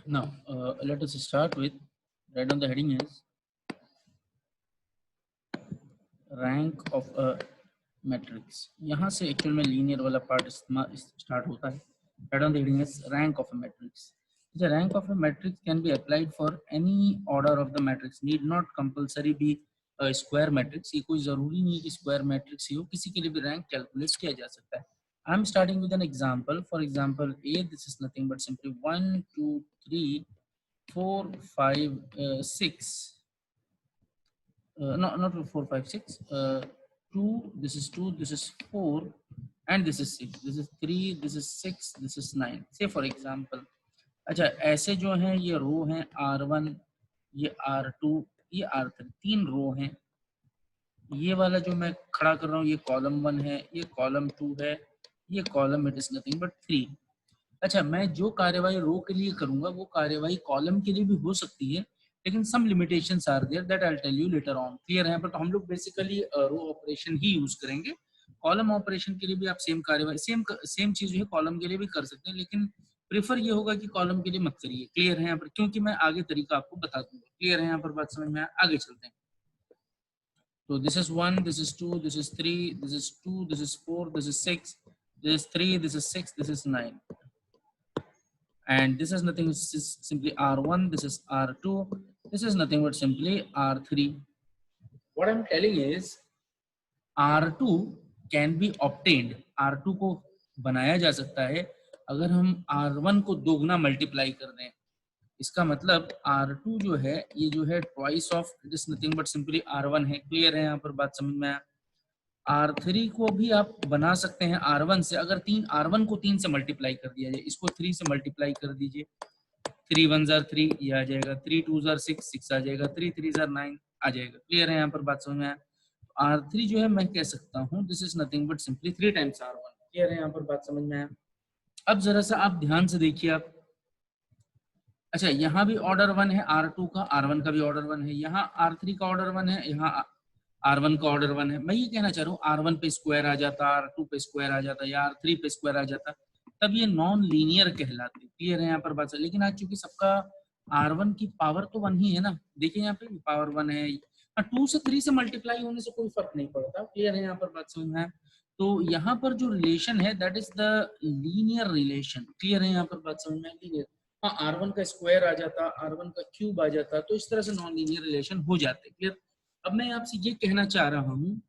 Now, let us start with, right on the heading is rank of a matrix. यहाँ से actual में linear वाला part start होता है. Right on the heading is rank of a matrix. The rank of a matrix can be applied for any order of the matrix. Need not compulsory be a square matrix. ये कोई जरूरी नहीं है कि square matrix ही हो, किसी के लिए भी rank calculate किया जा सकता है. I'm starting with an example. For example, A, this is nothing but simply 1, 2, 3, 4, 5, 6. Not 4, 5, 6. 2, this is 2, this is 4, and this is 6. This is 3, this is 6, this is 9. Say for example, अच्छा ऐसे जो हैं ये रो हैं R1, ये R2, ये R3, 3 रो हैं. ये वाला जो मैं खड़ा कर रहा हूँ ये कॉलम 1 है, ये कॉलम 2 है, ये column it is nothing but 3. अच्छा, मैं जो कार्यवाही रो के लिए करूंगा वो कार्यवाही कॉलम के लिए भी हो सकती है, लेकिन some limitations are there that I will tell you later on. Clear है? पर तो हम लोग बेसिकली रो ऑपरेशन ही यूज करेंगे. कॉलम ऑपरेशन के लिए भी आप सेम कार्यवाही सेम चीज जो है कॉलम के लिए भी कर सकते हैं, लेकिन प्रेफर ये होगा कि कॉलम के लिए मत करिए. क्लियर है यहाँ पर? क्योंकि मैं आगे तरीका आपको बता दूंगा. क्लियर है यहाँ पर? बात समझ में? आगे चलते हैं. तो this is 1, this is 2, this is 3, this is 2, this is 4, this is 6, this is 3, this is 6, this is 9. And this is nothing, this is simply R1, this is R2, this is nothing but simply R3. What I'm telling is R2 can be obtained. R2 को बनाया जा सकता है अगर हम R1 को दोगुना multiply कर दें. इसका मतलब R2 जो है ये जो है twice of it is nothing but simply R1 है. क्लियर है यहाँ पर? बात समझ में आया? R3 को भी आप बना सकते हैं R1 से. अगर R1 को 3 से मल्टीप्लाई कर दिया जाए, इसको 3 से मल्टीप्लाई कर दीजिए. 3 1 जार 3 ये आ जाएगा, 3 2 जार 6 6 आ जाएगा, 3 3 जार 9 आ जाएगा. क्लियर है यहाँ पर? बात समझ में आया? R3 जो है मैं कह सकता हूँ this is nothing but simply 3 times R1. Clear है यहाँ पर? बात समझ में आया? अब जरा सा आप ध्यान से देखिए आप. अच्छा, यहाँ भी ऑर्डर 1 है R2 का, R1 का भी ऑर्डर 1 है, यहाँ R3 का ऑर्डर 1 है, यहाँ R1 का ऑर्डर 1 है. मैं ये कहना चाह रहा हूँ R1 पे स्क्वायर आ जाता, R2 पे स्क्वायर आ जाता या R3 पे स्क्वायर आ जाता, तब ये नॉन लीनियर कहलाते. क्लियर है यहाँ पर? बात. लेकिन आज चूंकि सबका R1 की पावर तो 1 ही है ना. देखिए यहाँ पे पावर 1 है. 2 से 3 से मल्टीप्लाई होने से कोई फर्क नहीं पड़ता. क्लियर है यहाँ पर? बात समझ में है? तो यहाँ पर जो रिलेशन है that is the linear relation. Clear है यहाँ पर? बात समझ में? लीनियर. हाँ, R1 का स्क्वायर आ जाता, R1 का क्यूब आ जाता, तो इस तरह से नॉन लीनियर रिलेशन हो जाते. क्लियर? अब मैं आपसे ये कहना चाह रहा हूँ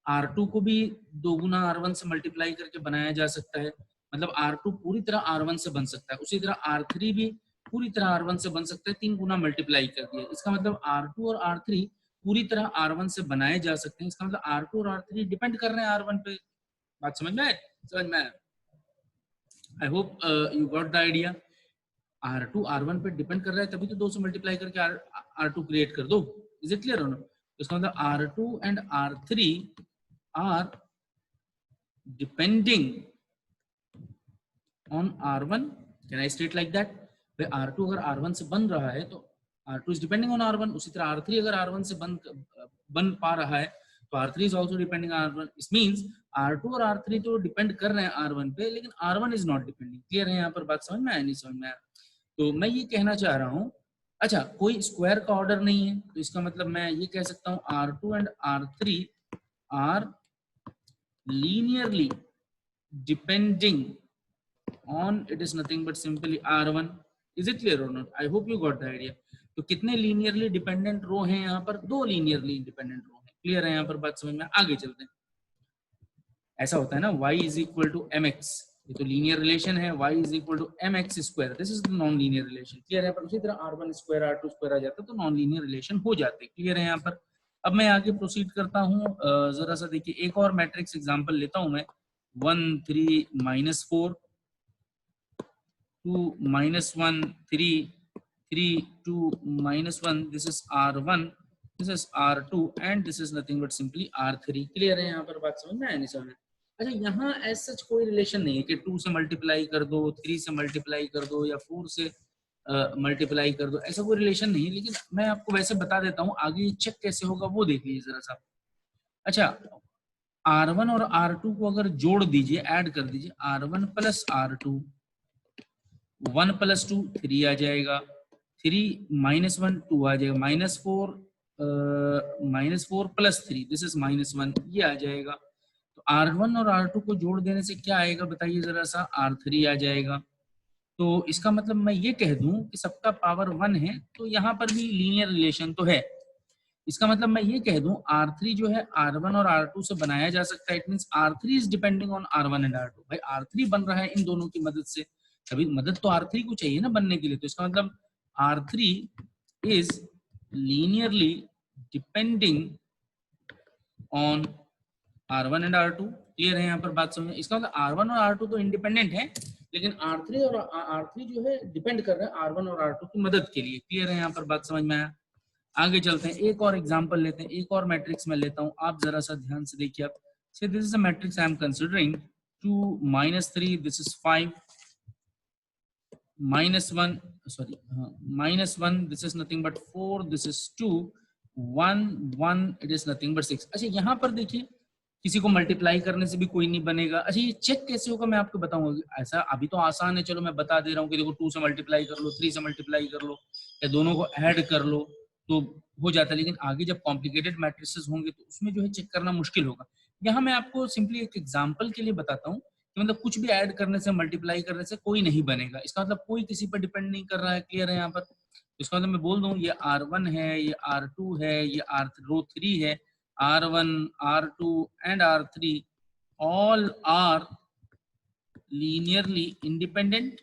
R2 को भी दोगुना R1 से मल्टीप्लाई करके बनाया जा सकता है. मतलब R2 पूरी तरह R1 से बन सकता है. उसी तरह R3 भी पूरी तरह R1 से बन सकता है. 3 गुना मल्टीप्लाई कर दिया. इसका मतलब R2 और R3 पूरी तरह R1 से बनाए जा सकते हैं. इसका मतलब R2 और R3 डिपेंड कर रहे हैं R1 पे. बात समझ में आए? समझ में आया? आई hope you got the idea. R2 R1 पे डिपेंड कर रहा है, तभी तो 2 से मल्टीप्लाई करके R2 क्रिएट कर दो. Is it clear? इसका मतलब R2 and R3 are depending on R1. Can I state like that? R2 अगर R1 से बन रहा है तो R2 is depending on R1. उसी तरह R3 अगर R1 से बन पा रहा है तो R3 is also depending on R1. It means R2 और R3 तो डिपेंड कर रहे हैं R1 पे, लेकिन R1 is not depending. Clear है यहाँ पर? बात समझ में आया? नहीं समझ में आया? तो मैं ये कहना चाह रहा हूँ, अच्छा कोई स्क्वायर का ऑर्डर नहीं है, तो इसका मतलब मैं ये कह सकता हूँ R2 and R3 are linearly depending on it is nothing but simply R1. Is it clear और not? I hope you got the idea. तो कितने लीनियरली डिपेंडेंट रो हैं यहाँ पर? 2 लीनियरली इंडिपेंडेंट रो हैं. क्लियर है यहाँ पर? बात समझ में? आगे चलते हैं. ऐसा होता है ना, y is equal to mx. ये तो लीनियर रिलेशन है. y is equal to mx square. This is the non linear relation. Clear है? पर उसी तरह R1 स्क्वायर R2 स्क्वायर आ जाता है तो नॉन लीनियर रिलेशन हो जाते. क्लियर है यहाँ पर? अब मैं आगे प्रोसीड करता हूँ. जरा सा देखिए, एक और मैट्रिक्स एग्जांपल लेता हूँ मैं. 1 3 -4, 2 -1 3 3 2 -1. This is R1, this is R2 and this is nothing but simply R3. Clear है यहाँ पर? बात समझ में आया? नहीं समझ में? अच्छा, यहाँ एज सच कोई रिलेशन नहीं है कि 2 से मल्टीप्लाई कर दो, 3 से मल्टीप्लाई कर दो या 4 से मल्टीप्लाई कर दो. ऐसा कोई रिलेशन नहीं है, लेकिन मैं आपको वैसे बता देता हूँ. आगे चेक कैसे होगा वो देख लीजिए जरा सा. अच्छा, R1 और R2 को अगर जोड़ दीजिए, ऐड कर दीजिए, R1 प्लस R2 1 + 2 3 आ जाएगा, 3 - 1 2 आ जाएगा, -4 + 3 दिस इज -1 ये आ जाएगा। तो R1 और R2 को जोड़ देने से क्या आएगा बताइए जरा सा, R3 आ जाएगा। तो इसका मतलब मैं ये कह दूं कि सबका पावर 1 है, तो यहाँ पर भी लीनियर रिलेशन तो है। इसका मतलब मैं ये कह दूं R3 जो है R1 और R2 से बनाया जा सकता है। It means R3 is depending on R1 and R2। भाई R3 बन रहा है इन दोनों की मदद से, अभी मदद तो R3 को चाहिए ना बनने के लिए। तो इसका मतलब R3 is linearly depending on R1 and R2। Clear है यहाँ पर बात समझ? इसका मतलब R1 और R2 तो इंडिपेंडेंट है, लेकिन R3 और R3 जो है डिपेंड कर रहा है R1 और R2 की मदद के लिए। क्लियर है यहाँ पर बात समझ में आया? आगे चलते हैं, एक और एग्जांपल लेते हैं, एक और मैट्रिक्स में लेता हूं, आप जरा सा ध्यान से देखिए। आप से this is a matrix I am considering 2 -3 this is 5 -1 sorry -1 this is nothing but 4 this is 2 1 1 it is nothing but 6। अच्छा यहाँ पर देखिए किसी को मल्टीप्लाई करने से भी कोई नहीं बनेगा। अच्छा ये चेक कैसे होगा मैं आपको बताऊंगा। ऐसा अभी तो आसान है, चलो मैं बता दे रहा हूँ कि देखो 2 से मल्टीप्लाई कर लो, 3 से मल्टीप्लाई कर लो, या दोनों को ऐड कर लो तो हो जाता है। लेकिन आगे जब कॉम्प्लिकेटेड मैट्रिसेस होंगे तो उसमें जो है चेक करना मुश्किल होगा। यहाँ मैं आपको सिंपली एक एग्जांपल के लिए बताता हूँ कि मतलब कुछ भी ऐड करने से, मल्टीप्लाई करने से कोई नहीं बनेगा। इसका मतलब कोई किसी पर डिपेंड नहीं कर रहा है। क्लियर है यहाँ पर? इसका मतलब मैं बोल दूं ये R1 है, ये R2 है, ये रो 3 है, R1 R2 and R3 all are linearly independent।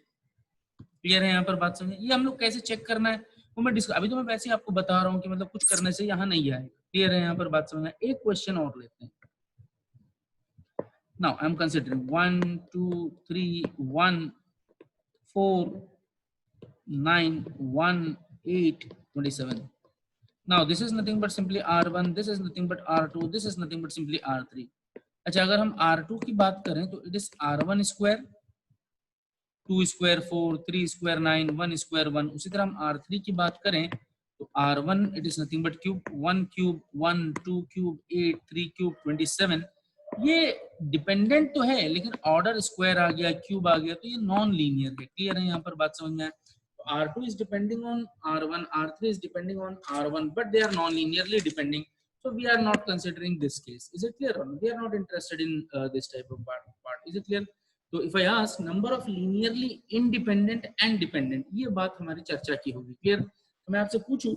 Clear है यहाँ पर बात समझे? ये हम लोग कैसे चेक करना है वो मैं अभी तो मैं वैसे ही आपको बता रहा हूँ कि मतलब कुछ करने से यहाँ नहीं आएगा। क्लियर है यहाँ पर बात समझना? एक क्वेश्चन और लेते हैं। Now I am considering 1 2 3 1 4 9 1 8 27। Now this is nothing but simply R1, this is nothing but R2, this is nothing but simply R3। अच्छा अगर हम R2 की बात करें तो it is R1 square 2 square 4 3 square 9 1 square 1। उसी तरह हम R3 की बात करें तो R1 it is nothing but cube 1 cube 1 2 cube 8 3 cube 27। ये डिपेंडेंट तो है लेकिन ऑर्डर स्क्वायर आ गया, क्यूब आ गया, तो ये नॉन लीनियर है। क्लियर है यहाँ पर बात समझ में आया? R2 is depending on R1, R3 is depending on R1, but they are non-linearly depending. So we are not considering this case. Is it clear? We are not interested in this type of part. Is it clear? So if I ask number of linearly independent and dependent, ये बात हमारी चर्चा की होगी। Clear? तो मैं आपसे पूछूं,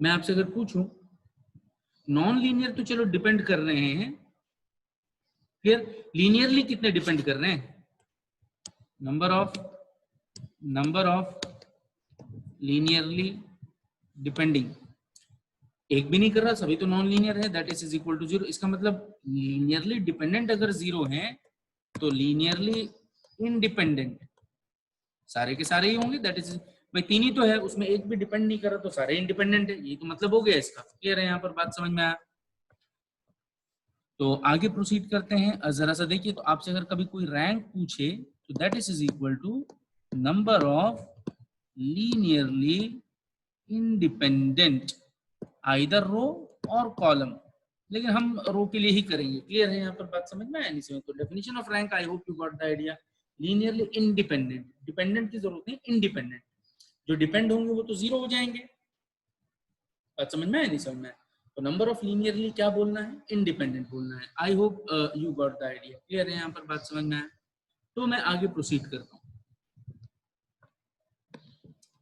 मैं आपसे अगर पूछूं नॉन लीनियर तो चलो डिपेंड कर रहे हैं, क्लियर? लीनियरली कितने डिपेंड कर रहे हैं? नंबर ऑफ लीनियरली डिपेंडिंग एक भी नहीं कर रहा, सभी तो नॉन लीनियर है, दैट इज इक्वल टू 0। इसका मतलब लीनियरली डिपेंडेंट अगर 0 है तो लीनियरली इंडिपेंडेंट सारे के सारे ही होंगे। दैट इज भाई 3 ही तो है, उसमें एक भी डिपेंड नहीं कर रहा तो सारे इंडिपेंडेंट है। ये तो मतलब हो गया इसका। क्लियर है यहाँ पर बात समझ में आया? तो आगे प्रोसीड करते हैं। जरा सा देखिए, तो आपसे अगर कभी कोई रैंक पूछे तो that is equal to number of linearly independent either row और कॉलम, लेकिन हम रो के लिए ही करेंगे। क्लियर है यहाँ पर बात समझ में आया? नहीं समझ तो definition of rank I hope you got the idea. Linearly independent, dependent की जरूरत नहीं, इंडिपेंडेंट। जो डिपेंड होंगे वो तो 0 हो जाएंगे। बात समझ में आया? नहीं समझ में आया? तो नंबर ऑफ लीनियरली क्या बोलना है? इंडिपेंडेंट बोलना है। आई hope you got the idea. Clear है यहाँ पर बात समझ में आया? तो मैं आगे प्रोसीड करता हूँ।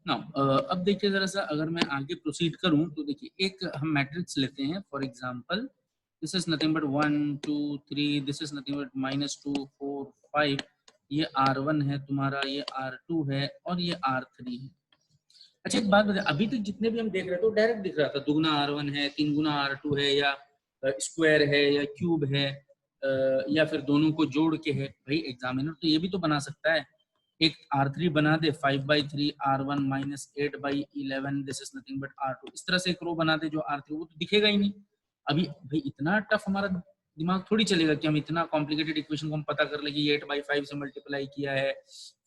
अब देखिए जरा सा, अगर मैं आगे प्रोसीड करूं तो देखिए एक हम मैट्रिक्स लेते हैं। For example this is nothing but 1 2 3, this is nothing but -2 4 5। ये R1 है तुम्हारा, ये R2 है और ये R3 है। अच्छा एक बात बताइए, अभी तक जितने भी हम देख रहे थे तो डायरेक्ट दिख रहा था, दुगुना R1 है, 3 गुना R2 है, या स्क्वायर है, या क्यूब है, या फिर दोनों को जोड़ के है। भाई एग्जामिनर तो ये भी तो बना सकता है, एक R3 बना दे 5/3 R1 -8/11 this is nothing but R2। इस तरह से एक रो बना दे जो R3, वो तो दिखेगा ही नहीं। अभी भाई इतना टफ हमारा दिमाग थोड़ी चलेगा कि हम इतना कॉम्प्लिकेटेड इक्वेशन को हम पता कर लेंगे 8/5 से मल्टीप्लाई किया है,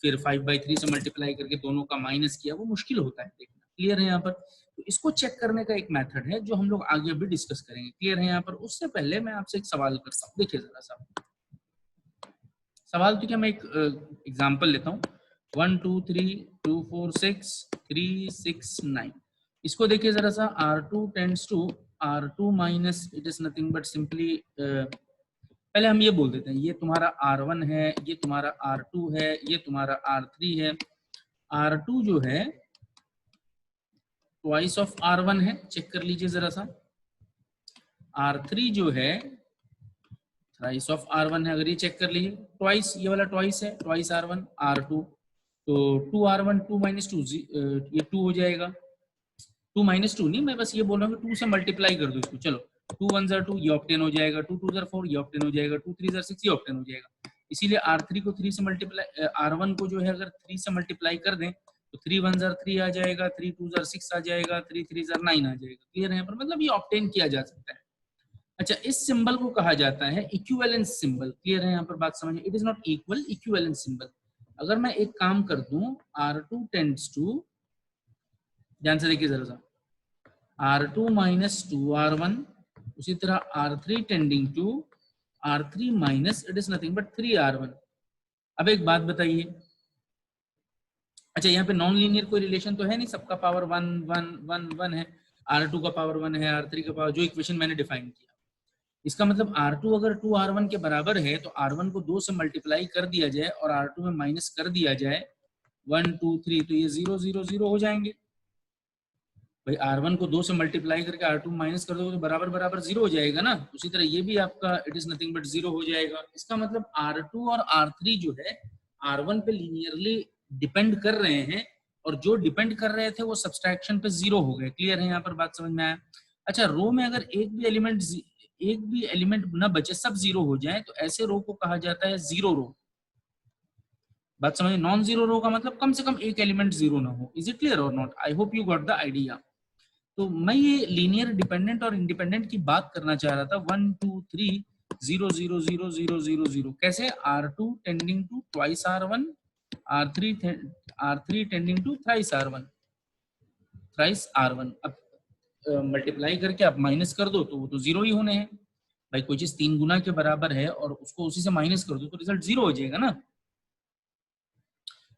फिर 5/3 से मल्टीप्लाई करके दोनों का माइनस किया। वो मुश्किल होता है देखना। क्लियर है यहाँ पर? तो इसको चेक करने का एक मेथड है जो हम लोग आगे भी डिस्कस करेंगे। क्लियर है यहाँ पर? उससे पहले मैं आपसे एक सवाल करता हूँ, देखिए जरा सा। सवाल तो क्या, मैं एक एग्जांपल लेता हूँ। 1 2 3 2 4 6 3 6 9, इसको देखिए जरा सा। R2 tends to R2 minus, it is nothing but simply, पहले हम ये बोल देते हैं, ये तुम्हारा R1 है, ये तुम्हारा R2 है, ये तुम्हारा R3 है। R2 जो है ट्वाइस ऑफ R1 है, चेक कर लीजिए जरा सा। R3 जो है थ्राइस ऑफ R1 है, अगर ये चेक कर लीजिए, ट्वाइस, ये वाला ट्वाइस है, ट्वाइस R1 R2, तो 2R1 2 माइनस 2, ये 2 हो जाएगा। 2 माइनस 2 नहीं, मैं बस ये बोल रहा हूँ कि 2 से मल्टीप्लाई कर दो इसको। चलो 2 1 जार 2, ये ऑक्टेन हो जाएगा। 2 2 जार 4, ये ऑक्टेन हो जाएगा। 2 3 जार 6, ये ऑक्टेन हो जाएगा। इसीलिए R3 को 3 से मल्टीप्लाई, R1 को जो है अगर 3 से मल्टीप्लाई कर दें तो 3 1 जार 3 आ जाएगा, 3 2 जार 6 आ जाएगा, 3 3 जार 9 आ जाएगा। क्लियर है यहाँ पर, मतलब ये ऑक्टेन किया जा सकता है। अच्छा, इस सिंबल को कहा जाता है इक्विवेलेंस सिंबल। क्लियर है यहाँ पर, बात समझिए। It is not equal, equivalence symbol. अगर मैं एक काम कर दूं, R2 टेंड्स टू, ध्यान से देखिए जरा सा, R2 माइनस 2R1, उसी तरह R3 tending to R3 minus, it is nothing but 3R1। अब एक बात बताइए, अच्छा यहाँ पे नॉन लीनियर कोई रिलेशन तो है नहीं, सबका पावर 1 1 1 1 है। R2 का पावर 1 है, R3 का पावर, जो इक्वेशन मैंने डिफाइन किया, इसका मतलब R2 अगर 2R1 के बराबर है तो R1 को 2 से मल्टीप्लाई कर दिया जाए और R2 में माइनस कर दिया जाए 1 2 3, तो ये 0 0 0 हो जाएंगे। भाई R1 को 2 से मल्टीप्लाई करके R2 माइनस कर दोगे तो बराबर बराबर 0 हो जाएगा ना। उसी तरह ये भी आपका इट इज नथिंग बट 0 हो जाएगा। इसका मतलब R2 और R3 जो है R1 पे लीनियरली डिपेंड कर रहे हैं, और जो डिपेंड कर रहे थे वो सब्सट्रैक्शन पे 0 हो गए। क्लियर है यहाँ पर, बात समझ में आया? अच्छा, रो में अगर एक भी एलिमेंट न बचे, सब 0 हो जाए, तो ऐसे रो को कहा जाता है जीरो रो। बात समझिए, नॉन जीरो रो का मतलब कम से कम एक एलिमेंट 0 ना हो। इज इट क्लियर और not? I hope you got the idea. तो मैं ये लीनियर डिपेंडेंट और इंडिपेंडेंट की बात करना चाह रहा था। 1 2 3 0 0 0 0 0 0, कैसे? R2 tending to twice R1, R3 tending to thrice R1। अब मल्टीप्लाई करके आप माइनस कर दो तो वो तो 0 ही होने हैं। भाई कोई चीज 3 गुना के बराबर है और उसको उसी से माइनस कर दो तो रिजल्ट 0 हो जाएगा ना।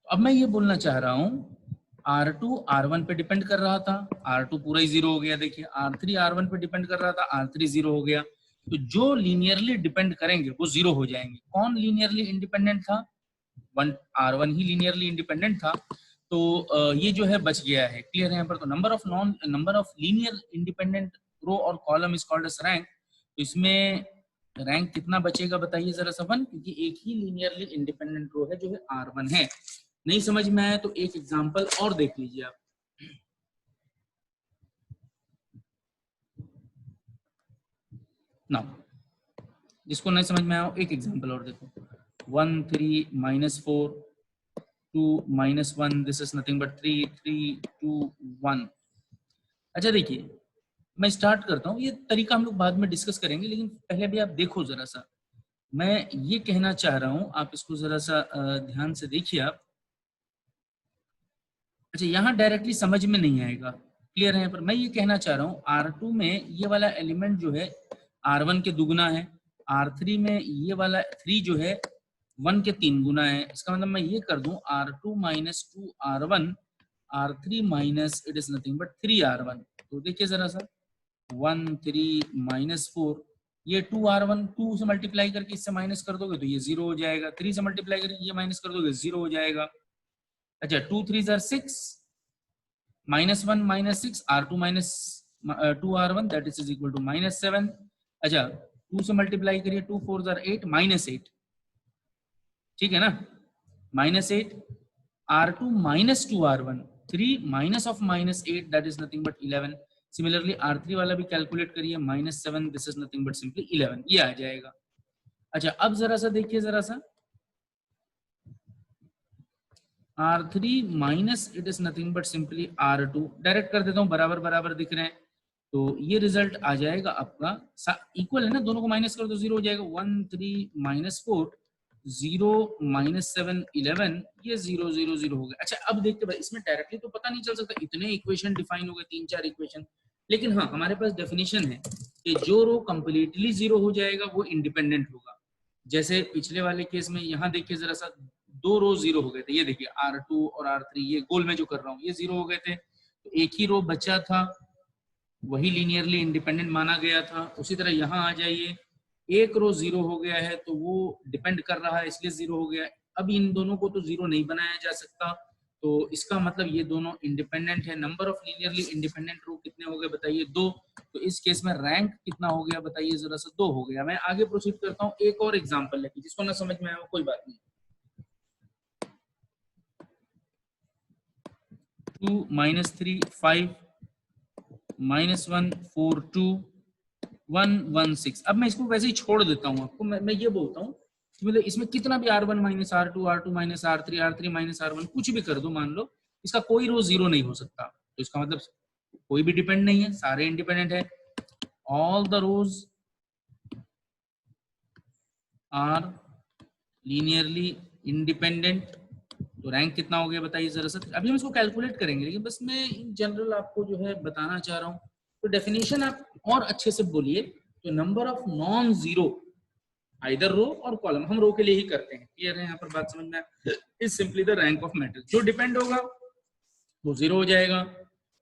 अब मैं ये बोलना चाह रहा हूँ, R2 R1 पे डिपेंड कर रहा था, R2 पूरा ही 0 हो गया। देखिए R3 R1 पे डिपेंड कर रहा था, R3 0 हो गया। तो जो लीनियरली डिपेंड करेंगे वो 0 हो जाएंगे। कौन लीनियरली इंडिपेंडेंट था? R1 ही लीनियरली इंडिपेंडेंट था। तो ये जो है बच गया है। क्लियर है यहाँ पर? तो number of linear independent row और column is called as rank. तो इसमें रैंक कितना बचेगा बताइए जरा सा? 1, क्योंकि एक ही लीनियरली इंडिपेंडेंट रो है जो है R1 है। नहीं समझ में आया तो एक एग्जांपल और देख लीजिए आप। ना, जिसको नहीं समझ में आया एक एग्जांपल और देखो। 1 3 minus 4 2 minus 1, this is nothing but 3 3 2 1। अच्छा देखिए, मैं स्टार्ट करता हूँ। ये तरीका हम लोग बाद में डिस्कस करेंगे, लेकिन पहले भी आप देखो जरा सा। मैं ये कहना चाह रहा हूँ, आप इसको जरा सा ध्यान से देखिए आप। अच्छा, यहाँ डायरेक्टली समझ में नहीं आएगा। क्लियर है? यहाँ पर मैं ये कहना चाह रहा हूँ, R2 में ये वाला एलिमेंट जो है R1 के दुगुना है, R3 में ये वाला 3 जो है 1 के 3 गुना है। इसका मतलब मैं ये कर दूं, R2 minus 2R1, R3 minus, it is nothing but 3R1। तो देखिए जरा सा, 1 3 माइनस 4, ये 2R1 2 से मल्टीप्लाई करके इससे माइनस कर दोगे तो ये 0 हो जाएगा। 3 से मल्टीप्लाई करके ये माइनस कर दोगे 0 हो जाएगा। अच्छा, 2 3 जार 6, minus 1 minus 6, R2 minus 2R1, that is equal to minus 7। अच्छा, 2 से मल्टीप्लाई करिए, 2 4 जार 8, माइनस 8, ठीक है ना? Minus 8, R2 minus 2R1, 3 minus of minus 8, that is nothing but 11। Similarly R3 वाला भी कैलकुलेट करिए, minus 7, this is nothing but simply 11, ये आ जाएगा। अच्छा, अब जरा सा देखिए जरा सा, R3 minus, it is nothing but simply R2, direct कर देता हूँ, बराबर बराबर दिख रहे हैं। तो ये रिजल्ट आ जाएगा आपका, इक्वल है ना, दोनों को माइनस कर दो 0 हो जाएगा। 1 3 माइनस 4 0 माइनस 7 11, ये 0 0 0 हो गया। अच्छा, अब देखते भाई, इसमें डायरेक्टली तो पता नहीं चल सकता, इतने इक्वेशन डिफाइन हो गए, 3 4 इक्वेशन। लेकिन हाँ, हमारे पास डेफिनेशन है कि जो रो कंप्लीटली 0 हो जाएगा वो इंडिपेंडेंट होगा, जैसे पिछले वाले केस में यहाँ देखिए जरा सा 2 रो 0 हो गए थे, ये देखिए R2 और R3, ये गोल में जो कर रहा हूँ ये 0 हो गए थे, तो एक ही रो बचा था, वही लीनियरली इंडिपेंडेंट माना गया था। उसी तरह यहाँ आ जाइए, एक रो 0 हो गया है तो वो डिपेंड कर रहा है इसलिए 0 हो गया है। अब इन दोनों को तो 0 नहीं बनाया जा सकता, तो इसका मतलब ये दोनों इंडिपेंडेंट है। नंबर ऑफ लीनियरली इंडिपेंडेंट रो कितने हो गए बताइए? 2। तो इस केस में रैंक कितना हो गया बताइए जरा सा? 2 हो गया। मैं आगे प्रोसीड करता हूँ एक और एग्जांपल लेके, जिसको ना समझ में आया कोई बात नहीं। 2 -3 5 -1 4 2 1 1 6। अब मैं इसको वैसे ही छोड़ देता हूँ आपको, मैं ये बोलता हूँ कि मतलब इसमें कितना भी R1 - R2 R2 - R3 R3 - R1 कुछ भी कर दो, मान लो इसका कोई रो 0 नहीं हो सकता, तो इसका मतलब कोई भी डिपेंड नहीं है, सारे इंडिपेंडेंट है। All the rows are linearly independent. तो रैंक कितना हो गया बताइए जरा सा? अभी हम इसको कैलकुलेट करेंगे, लेकिन बस मैं इन जनरल आपको जो है बताना चाह रहा हूँ। तो डेफिनेशन आप और अच्छे से बोलिए। तो number of non zero either row और कॉलम, हम रो के लिए ही करते हैं, क्लियर है यहाँ पर बात समझ में? Is simply the rank of matrix. जो डिपेंड होगा वो 0 हो जाएगा।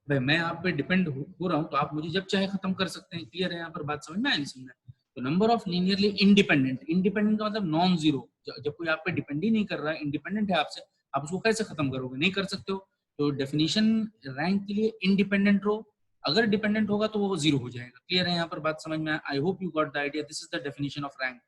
भाई मैं आप पे डिपेंड हो रहा हूँ तो आप मुझे जब चाहे खत्म कर सकते हैं, क्लियर है यहाँ पर बात समझ में आया? समझ में? तो number of linearly independent, independent का मतलब नॉन जीरो, जब कोई आप पे डिपेंड ही नहीं कर रहा है, इंडिपेंडेंट है आपसे, आप उसको कैसे खत्म करोगे? नहीं कर सकते हो। तो डेफिनेशन रैंक के लिए इंडिपेंडेंट रो, अगर डिपेंडेंट होगा तो वो 0 हो जाएगा। क्लियर है यहाँ पर बात समझ में? आई hope you got the idea. This is the definition of rank.